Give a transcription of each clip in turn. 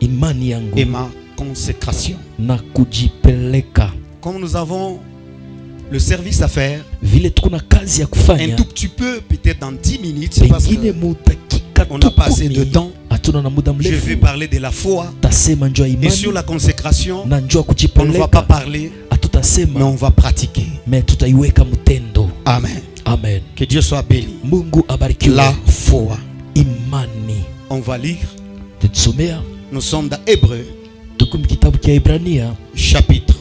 imani yangu et ma consécration. na kujipeleka. Comme nous avons le service à faire, Vile tukuna kazi ya un kufanya, tout petit peu, peut-être dans 10 minutes, parce pengine mutakika qu'on n'a pas assez de tukumi temps. hatuna na muda Je vais mrefu. parler de la foi. Tasema njoo ya Et sur imani la consécration, na njoo ya on ne va pas kujipeleka. parler, mais Hatutasema, on va pratiquer. me tutaiweka mtendo. Amen. Amen. Que Dieu soit béni. Mungu abarikiwe. La foi. Imani. On va lire. Tutasomea Nous sommes dans Hébreux, tuko kitabu cha Ibrania chapitre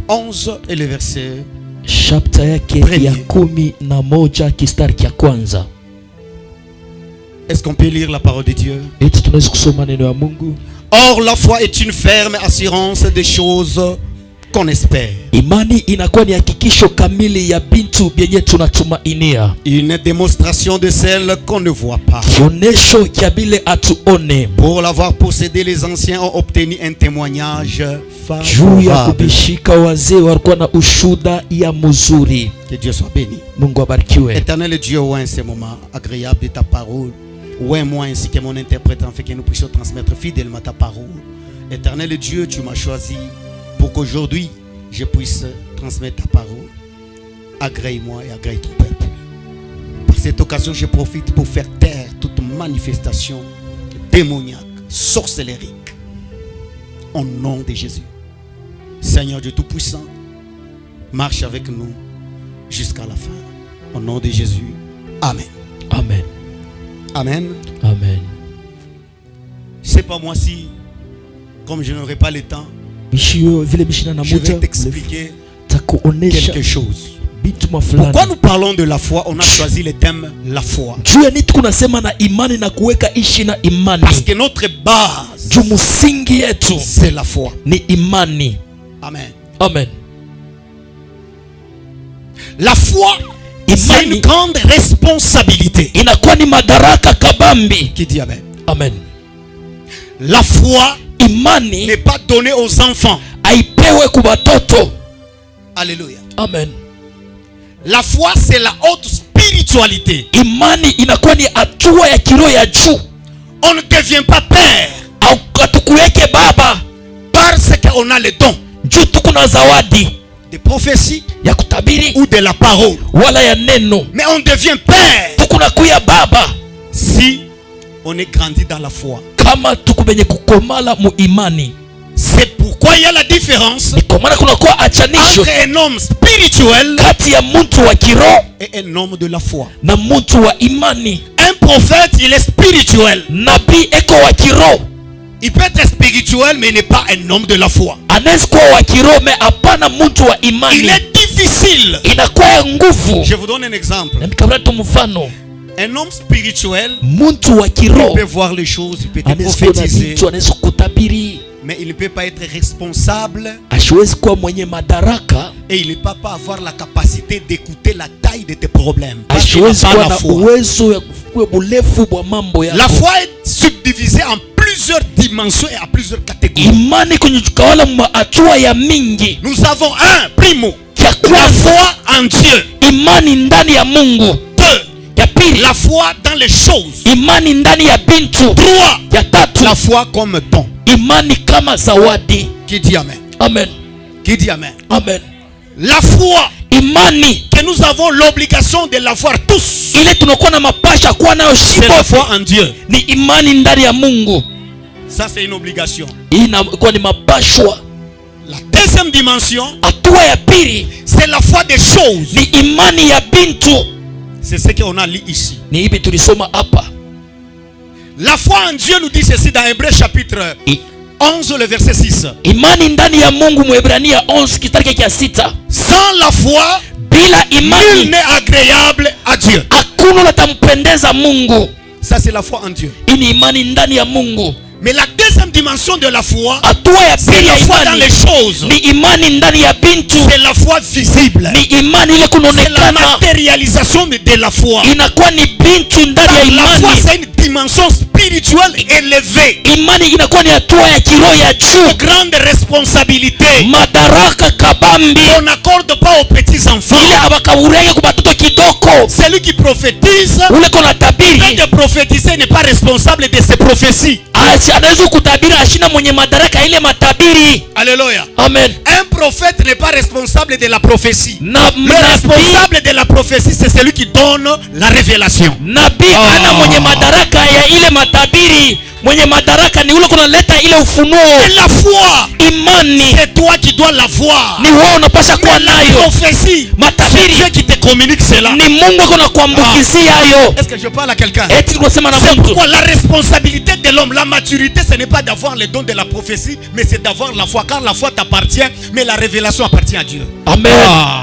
11 et le verset. chapter yake Premier. ya 11 kistari cha kwanza. Est-ce qu'on peut lire la parole de Dieu? Eti tunaweza kusoma neno ya Mungu. Or, la foi est une ferme assurance des choses qu'on espère. Imani inakuwa ni hakikisho kamili ya bintu byenye tunatumainia. Une démonstration de celle qu'on ne voit pas. Kionesho kya bile atuone. Pour l'avoir possédé, les anciens ont obtenu un témoignage Juu ya favorable. kubishika wazee walikuwa na ushuda ya mzuri. Que Dieu soit béni. Mungu abarikiwe. Éternel Dieu, oint ces moments agréables de ta parole. Oint moi ainsi que mon interprète, afin que nous puissions transmettre fidèlement ta parole. Éternel Dieu, tu m'as choisi pour qu'aujourd'hui je puisse transmettre ta parole. Agrée-moi et agrée ton peuple. Par cette occasion, je profite pour faire taire toute manifestation démoniaque, sorcellérique. Au nom de Jésus. Seigneur Dieu Tout-Puissant, marche avec nous jusqu'à la fin. Au nom de Jésus. Amen. Amen. Amen. Amen. Je ne sais pas moi si, comme je n'aurai pas le temps, Mishio vile mishina na je vais muda t'expliquer takuonesha quelque chose. bitu mafulani. Pourquoi nous parlons de la foi? On a choisi le thème la foi. Juu ya nini tunasema na imani na kuweka ishi na imani? Parce que notre base, Juu msingi yetu c'est la foi. ni imani. Amen. Amen. La foi, c'est une Imani grande responsabilité. inakuwa ni madaraka kabambi. Qui dit Amen? Amen. La foi Imani n'est pas donnée aux enfants. haipewe kwa watoto. Alléluia. Amen. La foi, c'est la haute spiritualité. Imani inakuwa ni hatua ya kiroho ya juu. On ne devient pas père Au hatukuweke baba parce qu'on a le don juu tuko na zawadi de prophétie ya kutabiri ou de la parole. wala ya neno. Mais on devient père Tuko na kuya baba si on est grandi dans la foi. kama tuko benye kukomala mu imani. C'est pourquoi il y a la différence Ni kwa maana kunakuwa achanisho entre un homme spirituel kati ya mtu wa kiroho et un homme de la foi. na mtu wa imani. Un prophète, il est spirituel. Nabii eko wa kiroho, Il peut être spirituel, mais il n'est pas un homme de la foi. anaweza kuwa wa kiroho me hapana mtu wa Il imani. est difficile. Inakuwa ya nguvu. Je vous donne un exemple. Na nikabla tu mfano, Un homme spirituel mtu wa il kiroho peut voir les choses, il peut te anaweza kuona prophétiser, vitu, anaweza kutabiri, mais il ne peut pas être responsable asiwezi kuwa mwenye madaraka, et il ne peut pas avoir la capacité d'écouter la taille de tes problèmes. Parce qu'il n'a asiwezi pas kuwa la na foi. uwezo ya kufikia burefu bwa mambo La yako. foi est subdivisée en plusieurs dimensions et en plusieurs catégories. Imani kwenye tukawala hatua ya mingi. Nous avons un, primo, Ya la kwanza, foi en Dieu. imani ndani ya Mungu. Deux, Ya pili, la foi dans les choses. imani ndani ya bintu. Trois, Ya tatu, la foi comme don. imani kama zawadi. Qui dit Amen? Amen. Qui dit Amen? Amen. La foi Imani que nous avons l'obligation de l'avoir tous, ile tunakuwa na mapasha kuwa nayo c'est la foi shibote en Dieu. ni imani ndani ya Mungu. Ça, c'est une obligation. Hii inakuwa ni mapashwa. La deuxième dimension, Hatua ya pili c'est la foi des choses. ni imani ya bintu. C'est ce qu'on a lu ici. Ni hivi tulisoma hapa. La foi en Dieu nous dit ceci dans Hébreux chapitre 11, le verset 6. Imani ndani ya Mungu, Mwebrania 11 kistari cha 6. Sans la foi, Bila nul imani n'est agréable à Dieu. hakuna latampendeza Mungu. Ça, c'est la foi en Dieu. Hii ni imani ndani ya Mungu. Mais la deuxième dimension de la foi, Hatua ya c'est pili la ya foi dans imani les choses. ni imani ndani ya bintu. C'est la foi visible. Ni imani ile C'est la kunaonekana, matérialisation de la foi. inakuwa ni bintu ndani ya La foi, imani. c'est une dimension spirituelle élevée. Imani inakuwa ni hatua ya kiroho ya juu, Grande responsabilité. madaraka kabambi On n'accorde pas aux petits enfants. ile abakaurege kwa batoto kidoko. Celui qui prophétise, Ule kona peut tabiri de prophétiser n'est pas responsable de ses prophéties. anaweza kutabiri matabiri ashina mwenye madaraka ile matabiri. Alléluia. Amen. Un prophète n'est pas responsable de la prophétie. Na Le responsable de la prophétie, c'est celui qui donne la révélation. nabii ana mwenye madaraka ya ile matabiri. Mwenye madaraka ni ule kunaleta ile ufunuo. Et la foi, Imani c'est toi qui dois l'avoir. ni wewe unapasha kuwa La nayo. prophétie, c'est Matabiri Dieu qui te communique cela. ni Mungu kuna kuambukizia hayo. Est-ce que je parle à quelqu'un? Eti tunasema na C'est mtu. pourquoi la responsabilité de l'homme, la maturité, ce n'est pas d'avoir les dons de la prophétie, mais c'est d'avoir la foi. Car la foi t'appartient, mais la révélation appartient à Dieu. Amen.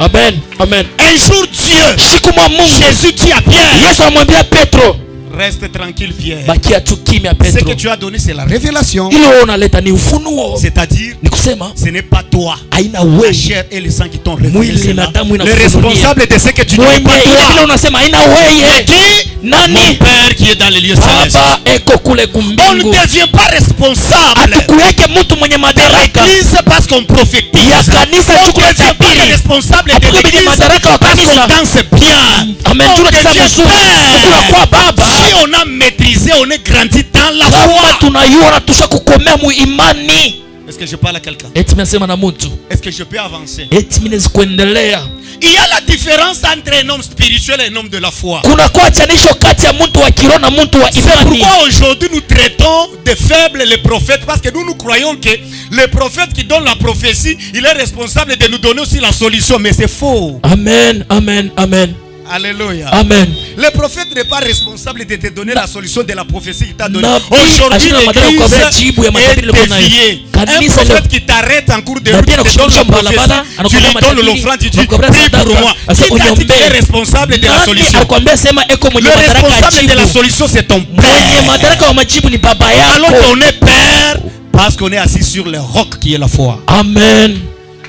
Amen. Amen. Un jour, Dieu, Siku mwa Mungu Jésus dit à Pierre, Yesu amwambia Petro, reste tranquille, Pierre. bakia tu kimya Ce Petro. que tu as donné, c'est la révélation. Ile wewe unaleta ni ufunuo. C'est-à-dire, Ni kusema ce n'est pas toi, haina la wewe. chair et le sang qui t'ont révélé Mwili cela. na damu Le inakufunulia. responsable de ce que tu dis n'est Mwenye pas ile vile toi. unasema haina Mais wewe. qui? Mon Nani? Père qui est dans les lieux célestes. Baba eko kule On ne kumbingu. devient pas responsable Hatukuweke mtu mwenye de madaraka l'église parce qu'on prophétise. ya kanisa. On ne Tuko devient pas tabiri. responsable de Hatukuwe l'église madaraka wa parce kanisa. qu'on danse bien. Amen. On Tunacheza devient vizuri. Tunakuwa père. baba. Si on a maîtrisé, on est grandi dans la Kama foi. tunaiona tusha kukomea mu imani. Est-ce que je parle à quelqu'un? Eti nasema na mtu. Est-ce que je peux avancer? Eti mimi naweza kuendelea. Il y a la différence entre un homme spirituel et un homme de la foi. Kuna kwa chanisho kati ya mtu wa kiroho na mtu wa C'est imani. pourquoi aujourd'hui nous traitons de faibles les prophètes, parce que nous croyons que le prophète qui donne la prophétie, il est responsable de nous donner aussi la solution, mais c'est faux. Amen. Amen. Amen. Alléluia. Amen. Le prophète n'est pas responsable de te donner la solution de la prophétie qu'il t'a donnée. Nabii Aujourd'hui, ashina madaraka kwa l'église jibu ya matabiri est leo nayo. déviée. Un Kanisa prophète leo qui t'arrête en cours de route, nabii te donne la anakushukisha prophétie, barabara, tu anakuambia lui donnes matabiri, l'offrande, tu dis, anakuambia prie pour sadaka, moi. asa Qui t'a dit qu'il est uniombee. responsable de la Nani solution? alikwambia sema eko mwenye Le madaraka ya responsable de la jibu? solution, c'est ton Mwenye père. madaraka wa majibu ni baba Alors yako. qu'on est père parce qu'on est assis sur le roc qui est la foi. Amen.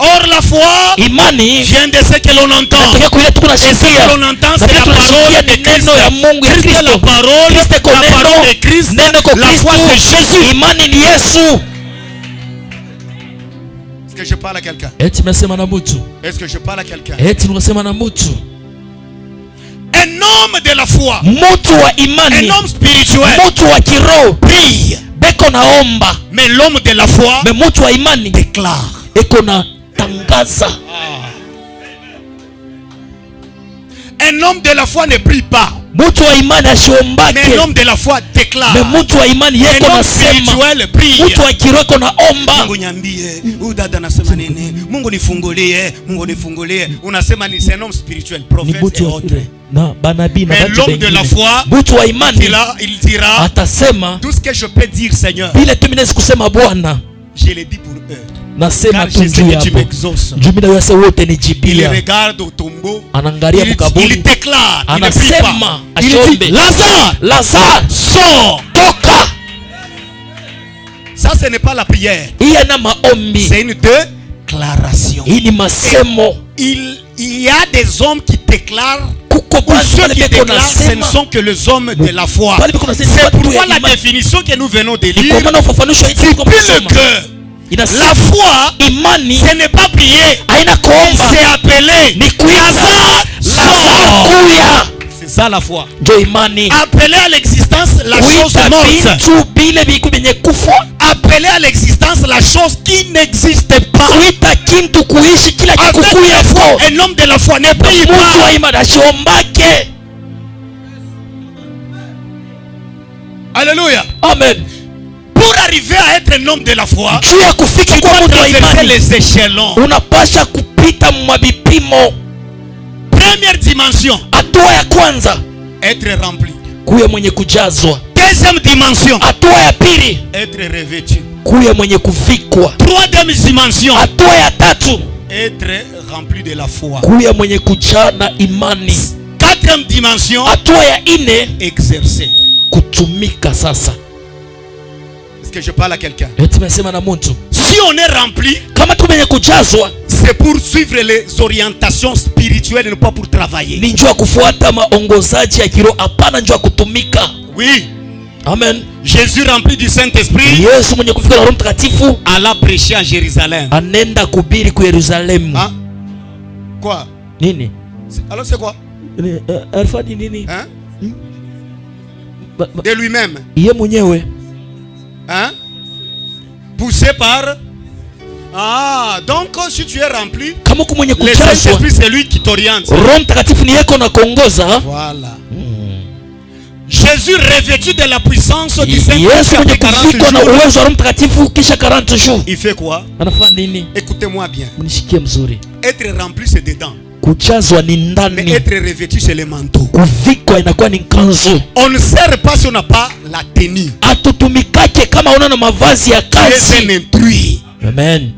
Or la foi Imani vient de ce que l'on entend. natokea kule Et ce que tunasikia. l'on entend, Na c'est la vile tunasikia parole de ni Christ. neno ya Mungu ya Christ est la Kristo. parole, Kristo iko la neno. parole de Christ. Neno iko La foi, Kristo. c'est Jésus. Imani ni Yesu. Est-ce que je parle à quelqu'un? Eti mnasema na mtu. Est-ce que je parle à quelqu'un? Eti tunasema na mtu. Un homme de la foi, Mtu wa un imani. homme spirituel, Mtu wa kiroho. prie. Beko naomba. Mais l'homme de la foi Me mtu wa imani déclare. eko na tangaza. Un homme de la foi ne prie pas. Mtu wa imani ashiombake. Mais un homme de la foi déclare. Me mtu wa imani Un yeko homme nasema. spirituel prie. Mtu wa kiroho eko naomba. Mungu niambie, huyu dada anasema nini? Mungu nifungulie, Mungu nifungulie. Unasema ni c'est un homme spirituel, Ni prophète et mtu wa autres. kiroho na banabii na Mais watu l'homme de la wengine. foi, Mtu wa imani il dira atasema tout ce que je peux dire, Seigneur, vile tu minaweza kusema Bwana, je le dis pour eux. nasema Car tu je sais juu que tu yako. m'exauces. Juu mimi naweza wote Il nijibia. regarde au tombeau. Anaangalia Il mkaburi. déclare. Il ne prie Anasema pas. Il ashombe. dit Lazare, Lazaro sors. toka. Ça, ce n'est pas la prière. Hii ana maombi. C'est une déclaration. Hii ni masemo. Il y a des hommes qui déclarent. Kuko Ou basi ceux wale qui beko déclarent, ce ne nasema. sont que les hommes de la foi. Wale beko nasema C'est watu pourquoi ya la imani. définition que nous venons de Ni lire kwa maana ufafanisho hii tuko stipule kusoma. que la Inasema foi, imani ce n'est pas prier, haina kuomba. c'est appeler. Ni kuita. Lazare, Lazaro sors. kuya. C'est ça la foi. Ndio imani. Appeler à l'existence la chose Kuita morte. vitu bile viku vyenye kufa. Appeler à l'existence la chose qui n'existe pas. Kuita kintu kuishi kila Avec kikukuya la foi, ko. un homme de la foi ne prie Mtu pas. wa imani ashiombake. Alléluia. Amen. Pour arriver à être un homme de la foi, Juu ya kufika tu kwa dois mtu wa traverser imani les échelons. unapasha kupita mwa vipimo. Première dimension, Hatua ya kwanza être rempli. kuya mwenye kujazwa. Deuxième dimension, Hatua ya pili être revêtu. kuya mwenye kuvikwa. Troisième dimension, Hatua ya tatu être rempli de la foi. kuya mwenye kujaa na imani. Quatrième dimension, Hatua ya ine exercer. kutumika. Sasa Est-ce que je parle à quelqu'un? eti mesema na mtu, Si on est rempli, kama tu mwenye kujazwa c'est pour suivre les orientations spirituelles et non pas pour travailler. ni njua kufuata maongozaji ya kiroho, hapana njua kutumika. Oui, Amen. Jésus rempli du Saint-Esprit Yesu mwenye kufika na Roho Mtakatifu alla prêcher à Jérusalem. anenda kubiri ku Yerusalemu. Hein? Quoi? Nini? Alors c'est quoi? Alfani nini? Hein? De lui-même. Iye mwenyewe Hein? baptisé par... Ah, donc si tu es rempli, kama uko mwenye le kujazwa, Saint-Esprit c'est lui qui t'oriente. Roho Mtakatifu ni yeko na kuongoza. Voilà. Jésus revêtu de la puissance du Saint-Esprit Yesu mwenye après 40 kufikwa na jours. uwezo wa Roho Mtakatifu kisha 40 jours. Il fait quoi? Anafanya nini? Écoutez-moi bien. Mnishikie mzuri. Être rempli c'est dedans. Kujazwa ni Mais ndani. être revêtu c'est le manteau. Kuvikwa inakuwa ni kanzu. On ne sert pas si on n'a pas la tenue. Atutumikake kama una na mavazi ya Tu es un kazi. intrus. Amen.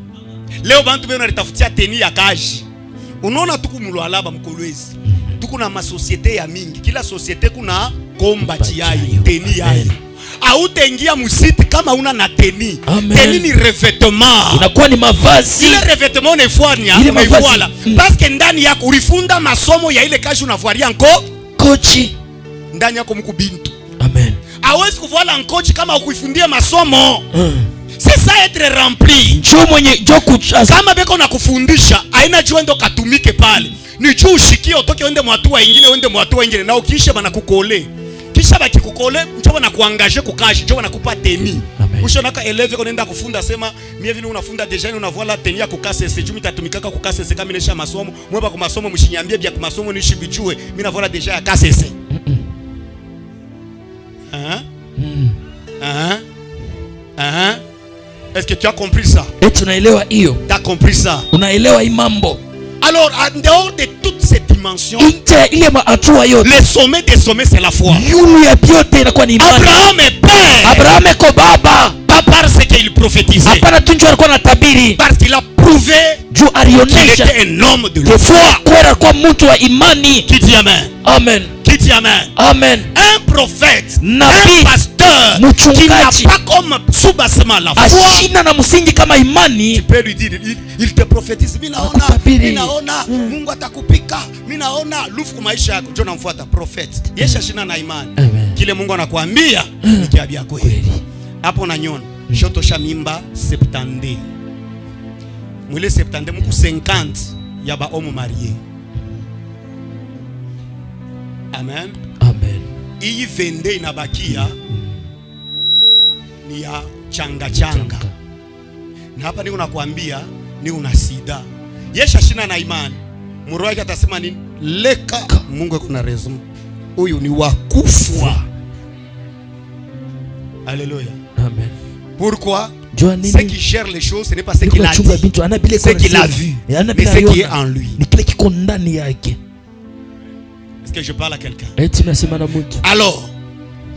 Leo bantu bena litafutia tenue ya kazi. Unaona tuku mulwalaba mkolwezi. Tuku na masosiete ya mingi. Kila societe kuna kombati yayo, tenue yayo. Hautaingia musiti kama una na tenue. Tenue ni revêtement. Inakuwa ni mavazi. Ile revêtement unefanya, umevoila. Parce que ndani yako ulifunda masomo ya ile kazi unavoalia nko kochi. Ndani yako mko bintu. Amen. Hawezi kuvoila nkochi kama ukuifundia masomo. C'est ça être rempli. Njoo mwenye njoo kujaza. Kama beko na kufundisha, haina juu ndo katumike pale. Ni juu ushikie utoke uende mwatua ingine, uende mwatua ingine na ukiisha bana kukole. Kisha baki kukole, njoo na kuangaje kukaji, njoo na kupa teni. Usho naka eleve konenda kufunda sema, mie vile unafunda deja ni unavoila teni ya kukase se jumi tatumikaka kukase se kama inesha masomo, mweba kwa masomo mshinyambie bia kwa masomo nishi bijue, mimi navoila deja ya kase se. Est-ce que tu as compris ça? Tunaelewa hiyo. Tu as compris ça? Unaelewa hii mambo. Alors, en dehors de toutes ces dimensions, le sommet des sommets, c'est la foi. Abraham est père. Abraham est baba. Pas parce qu'il prophétisait. Parce qu'il a prouvé qu'il était un homme de la foi. Qui dit amen? Amen. Qui dit amen? Amen. Un prophète, Nabi, un pasteur qui n'a pas comme sous-bassement la foi, tu peux lui dire, il te prophétise, minaona, Mungu atakupika, minaona, lufu maisha yako, jona mfuata prophète. Yesha shina na imani. Kile Mungu anakuambia, ni kiabia kweli. Hapo na nyona, shoto shamimba 70. Mwile 70 muku 50 ya ba homo marié. Amen. Amen. Iyi vende inabakia ni ya changa. Na hapa niko nakwambia ni una sida. Yesha shina na imani. Muro wake atasema nini? Leka Mungu kuna raison. Huyu ni wakufwa. Alléluia. Amen. Pourquoi? Ce qui gère les choses, ce n'est pas ce qu'il a dit, ce qu'il a vu, mais ce qui est en lui. Est-ce que je parle à quelqu'un? Alors,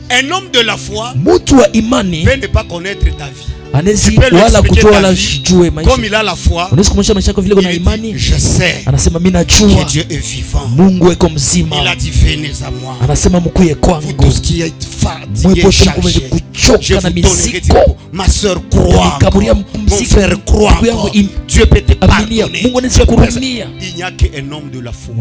un homme de la foi peut ne pas connaître ta vie. Tu peux lui expliquer ta vie. Comme il a la foi, il dit, je sais que Dieu est vivant. Il a dit, venez à moi. Vous tous qui êtes fatigués, chargés, je vous donnerai du repos. Ma soeur croit encore. Mon frère croit encore. Dieu peut te pardonner. Il n'y a qu'un homme de la foi.